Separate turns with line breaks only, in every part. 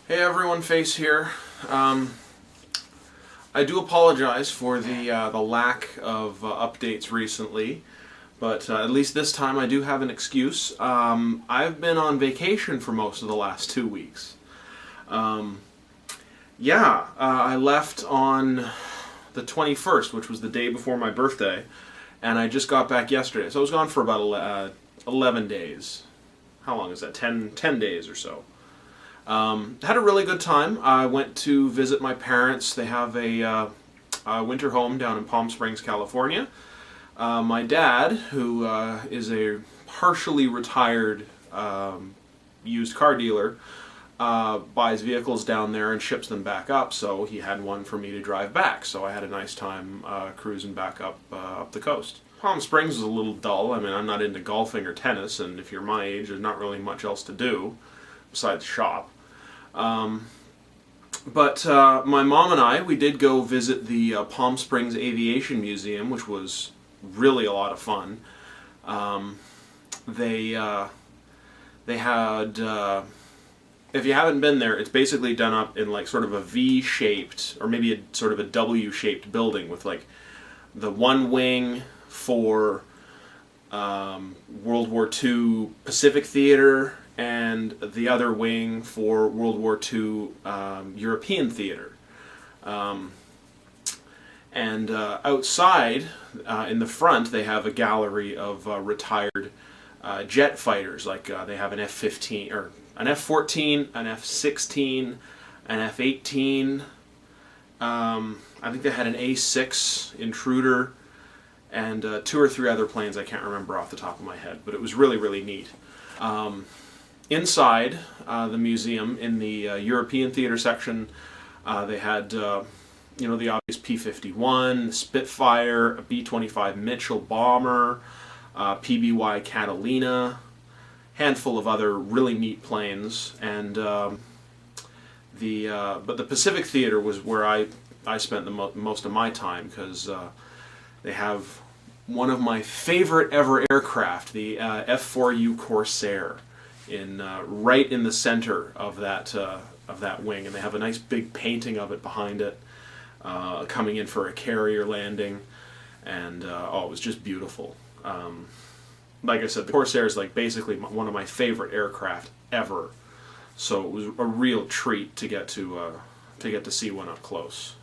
Hey everyone, Face here. I do apologize for the lack of updates recently, but at least this time I do have an excuse. I've been on vacation for most of the last 2 weeks. I left on the 21st, which was the day before my birthday, and I just got back yesterday. So I was gone for about 11 days. How long is that? 10 days or so. Had a really good time. I went to visit my parents. They have a winter home down in Palm Springs, California. My dad, who is a partially retired used car dealer, buys vehicles down there and ships them back up, so he had one for me to drive back. So I had a nice time cruising back up the coast. Palm Springs is a little dull. I mean, I'm not into golfing or tennis, and if you're my age, there's not really much else to do besides shop. But my mom and I, we did go visit the Palm Springs Aviation Museum, which was really a lot of fun. They had, if you haven't been there, it's basically done up in like sort of a V-shaped, or maybe a sort of a W-shaped building with like the one wing for World War II Pacific Theater, and the other wing for World War II European theater. Outside, in the front, they have a gallery of retired jet fighters. Like they have an F-15, or an F-14, an F-16, an F-18. I think they had an A-6 Intruder, and 2 or 3 other planes I can't remember off the top of my head, but it was really, really neat. Inside the museum, in the European theater section, they had the obvious P-51, Spitfire, a B-25 Mitchell bomber, PBY Catalina, handful of other really neat planes, and but the Pacific Theater was where I spent the most of my time, because they have one of my favorite ever aircraft, the F-4U Corsair, right in the center of that wing, and they have a nice big painting of it behind it, coming in for a carrier landing, and it was just beautiful. Like I said, the Corsair is like basically one of my favorite aircraft ever, so it was a real treat to get to see one up close.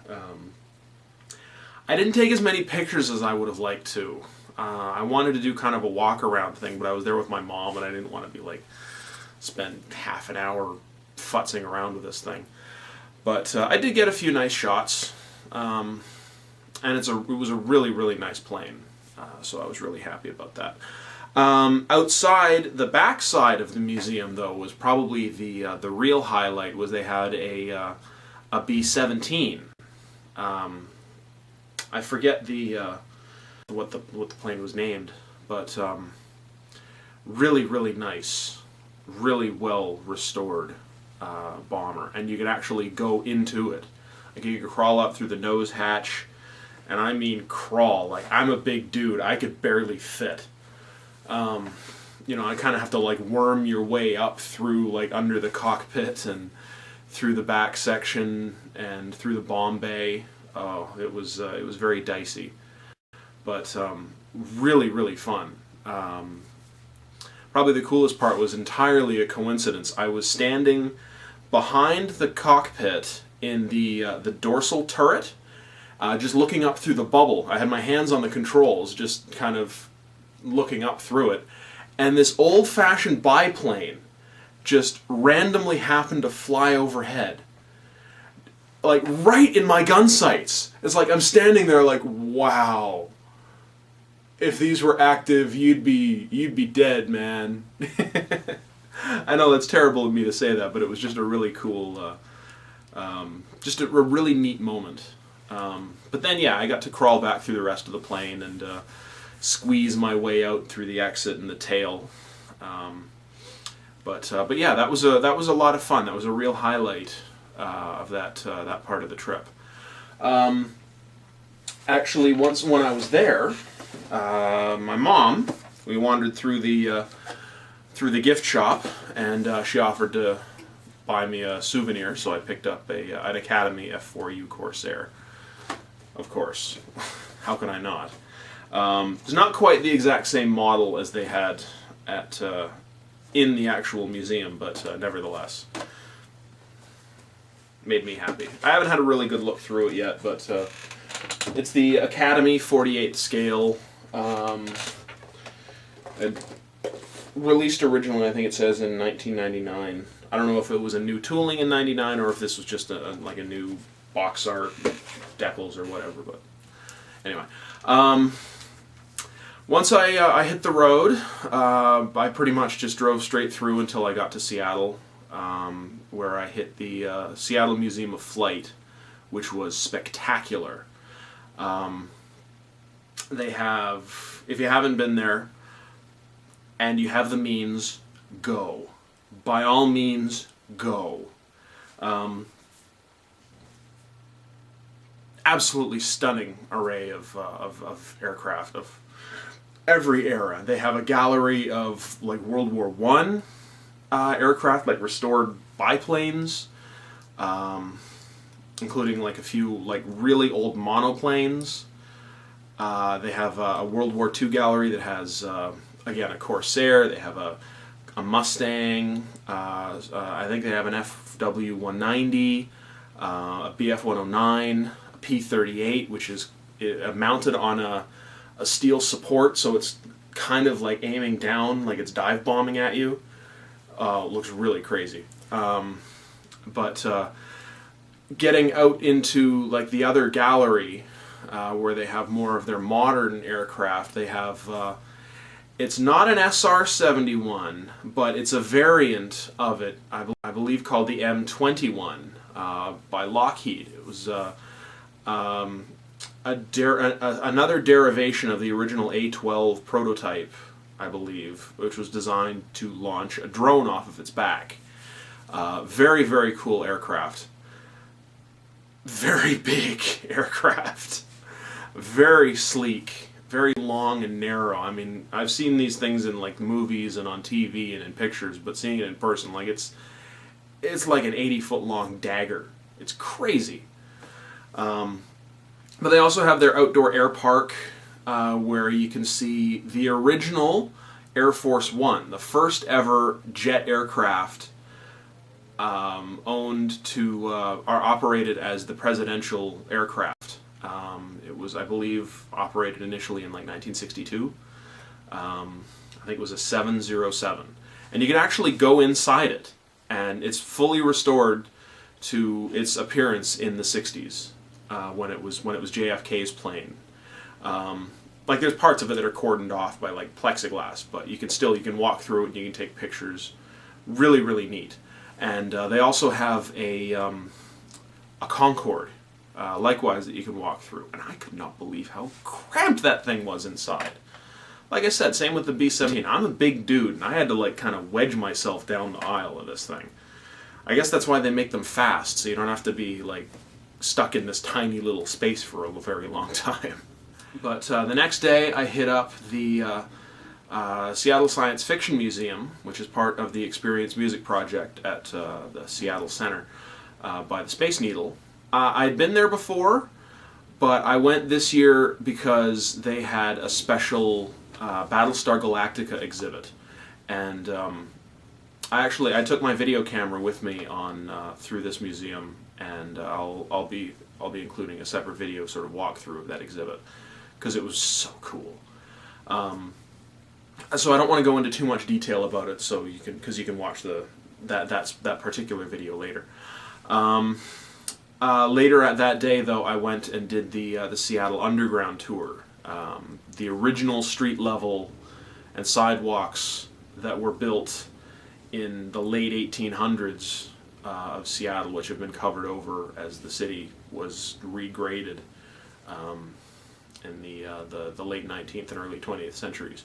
I didn't take as many pictures as I would have liked to. I wanted to do kind of a walk around thing, but I was there with my mom, and I didn't want to be like spend half an hour futzing around with this thing. But I did get a few nice shots, and it was a really, really nice plane, so I was really happy about that. Outside, the back side of the museum, though, was probably the real highlight. Was they had a B-17. I forget what the plane was named, but really, really nice, really well restored bomber, and you could actually go into it. Like you could crawl up through the nose hatch, and I mean crawl. Like, I'm a big dude, I could barely fit. I kind of have to like worm your way up through like under the cockpit and through the back section and through the bomb bay. Oh, it was very dicey, but really, really fun. Probably the coolest part was entirely a coincidence. I was standing behind the cockpit in the dorsal turret, just looking up through the bubble. I had my hands on the controls, just kind of looking up through it, and this old-fashioned biplane just randomly happened to fly overhead, like right in my gun sights. It's like I'm standing there like, wow. If these were active, you'd be dead, man. I know that's terrible of me to say that, but it was just a really cool, just a really neat moment. But then, yeah, I got to crawl back through the rest of the plane and squeeze my way out through the exit and the tail. But yeah, that was a lot of fun. That was a real highlight of that part of the trip. Actually, once when I was there, my mom, we wandered through the gift shop, and she offered to buy me a souvenir, so I picked up an Academy F4U Corsair. Of course, how can I not? It's not quite the exact same model as they had at in the actual museum, but nevertheless, made me happy. I haven't had a really good look through it yet, but it's the Academy 48th scale. Released originally, I think it says, in 1999. I don't know if it was a new tooling in 99 or if this was just like a new box art, decals or whatever, but anyway. Once I hit the road, I pretty much just drove straight through until I got to Seattle, where I hit the Seattle Museum of Flight, which was spectacular. They have, if you haven't been there, and you have the means, go. By all means, go. Absolutely stunning array of aircraft of every era. They have a gallery of like World War I aircraft, like restored biplanes, including like a few like really old monoplanes. They have a World War II gallery that has again a Corsair. They have a Mustang. I think they have an FW-190, a BF-109, a P-38, which is mounted on a steel support, so it's kind of like aiming down, like it's dive bombing at you. Looks really crazy. But getting out into like the other gallery, where they have more of their modern aircraft, they have it's not an SR-71, but it's a variant of it, I believe, called the M21 by Lockheed. It was another derivation of the original A-12 prototype, I believe, which was designed to launch a drone off of its back. Very, very cool aircraft. Very big aircraft. Very sleek. Very long and narrow. I mean, I've seen these things in like movies and on TV and in pictures, but seeing it in person, like it's like an 80-foot long dagger. It's crazy. But they also have their outdoor air park, where you can see the original Air Force One, the first ever jet aircraft owned to are operated as the presidential aircraft. It was, I believe, operated initially in like 1962. I think it was a 707, and you can actually go inside it, and it's fully restored to its appearance in the 60s. When it was JFK's plane. Like there's parts of it that are cordoned off by like plexiglass, but you can walk through it and you can take pictures. Really, really neat. And they also have a Concorde, likewise, that you can walk through. And I could not believe how cramped that thing was inside. Like I said, same with the B-17. I'm a big dude, and I had to like kind of wedge myself down the aisle of this thing. I guess that's why they make them fast, so you don't have to be like stuck in this tiny little space for a very long time. But the next day I hit up the Seattle Science Fiction Museum, which is part of the Experience Music Project at the Seattle Center by the Space Needle. I'd been there before, but I went this year because they had a special Battlestar Galactica exhibit. And I took my video camera with me on through this museum, and I'll be including a separate video sort of walkthrough of that exhibit because it was so cool. So I don't want to go into too much detail about it, so you can watch that particular video later. Later at that day, though, I went and did the Seattle Underground tour, the original street level and sidewalks that were built in the late 1800s of Seattle, which have been covered over as the city was regraded in the late 19th and early 20th centuries.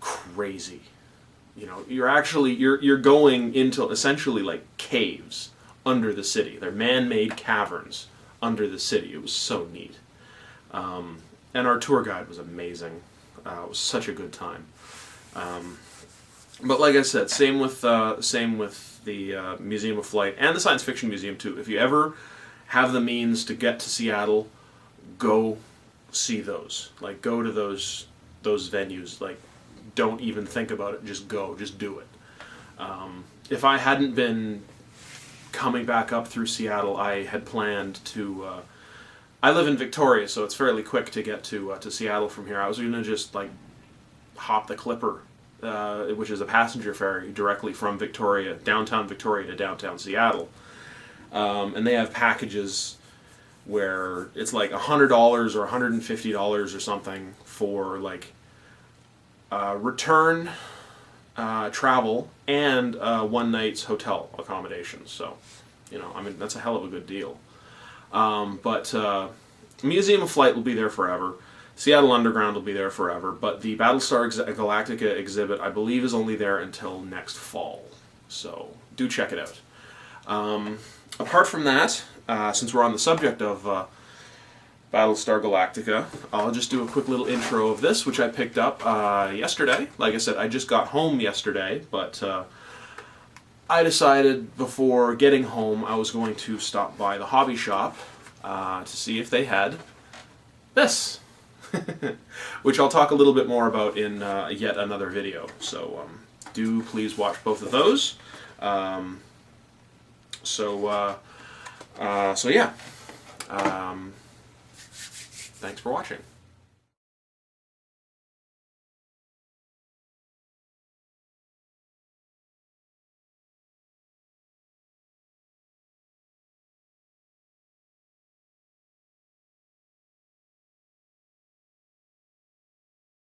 Crazy. You know, you're going into essentially like caves under the city. They're man-made caverns under the city. It was so neat. And our tour guide was amazing. It was such a good time. But like I said, same with the Museum of Flight, and the Science Fiction Museum too. If you ever have the means to get to Seattle, go see those. Like, go to those venues. Like, don't even think about it. Just go. Just do it. If I hadn't been coming back up through Seattle, I had planned to. I live in Victoria, so it's fairly quick to get to Seattle from here. I was going to just like hop the Clipper, which is a passenger ferry directly from Victoria, downtown Victoria, to downtown Seattle, and they have packages where it's like $100 or $150 or something for like return travel and one night's hotel accommodation. So, I mean, that's a hell of a good deal. But Museum of Flight will be there forever. Seattle Underground will be there forever. But the Battlestar Galactica exhibit, I believe, is only there until next fall. So do check it out. Apart from that, since we're on the subject of Battlestar Galactica, I'll just do a quick little intro of this, which I picked up yesterday. Like I said, I just got home yesterday, but I decided before getting home I was going to stop by the hobby shop to see if they had this, which I'll talk a little bit more about in yet another video. So do please watch both of those. So yeah. Thanks for watching.